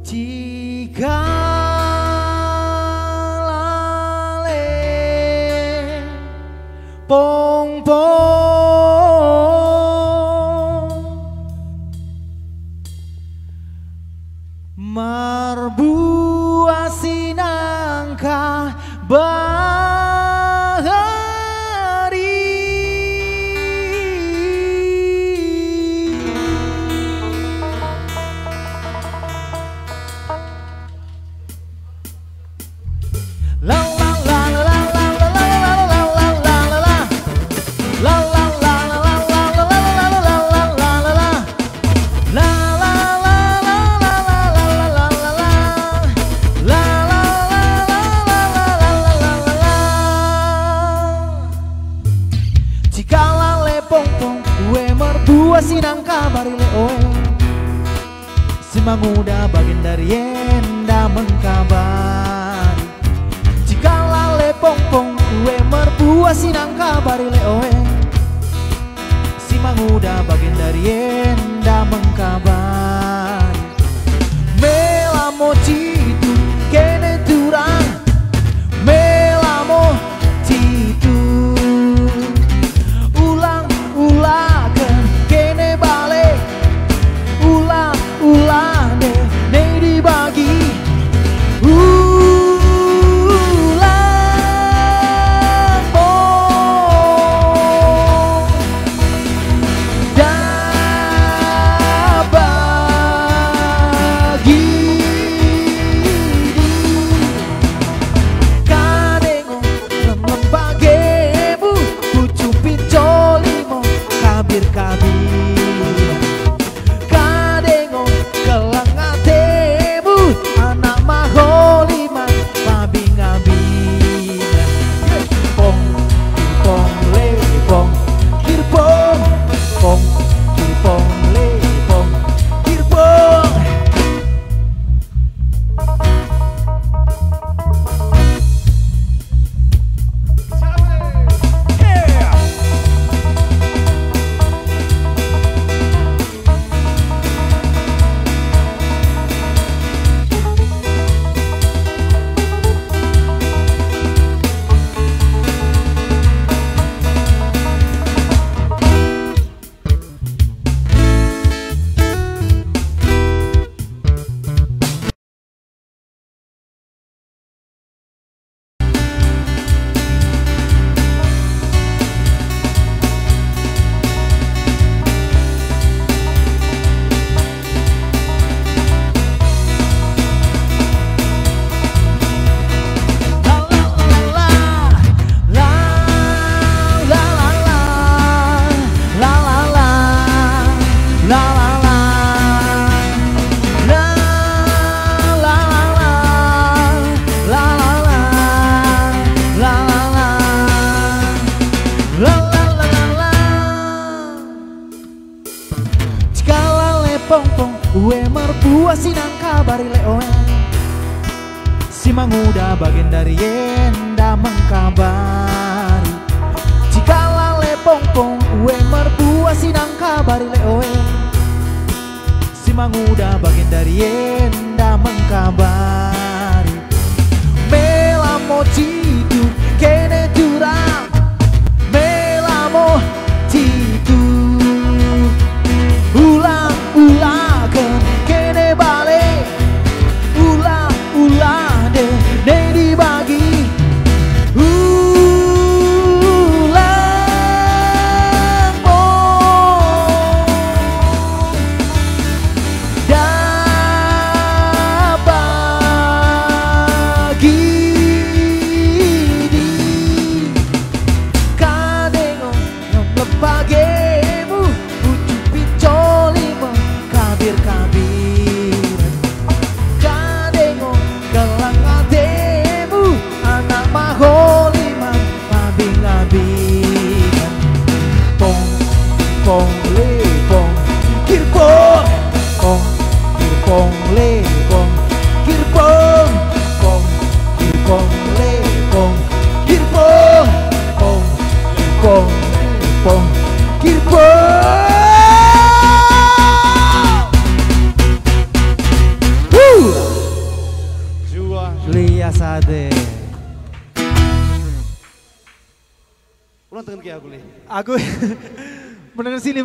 Jika lale pong-pong marbuah sinangka bahari la la la la la la la la la la la la la la sinang kabari leoe si manguda bagian dari enda mengkabari jika lale pong-pong kue merbuah sinang kabari leoe si manguda bagian dari enda mengkabari melamo citu kene turang melamo citu Ue merbuah sinang kabari leoe si manguda bagian dari enda mengkabari jika lale pong-pong ue merbuah sinang kabari leoe si manguda bagian dari enda mengkabari melamo citu kene durang melamo citu ulang-ulang kene balik ulah deh dibagi ulang dah bagi di kadeng lepagemu ucupi colimo kabir kadeng kelang ademu anak maholiman abing-abingan pong pong le pong kirpong pong kirpong le pong kirpong pong kirpong le pong kirpong pong kirpong pong kirpong Kulo nonton ki aku le. Aku bener sini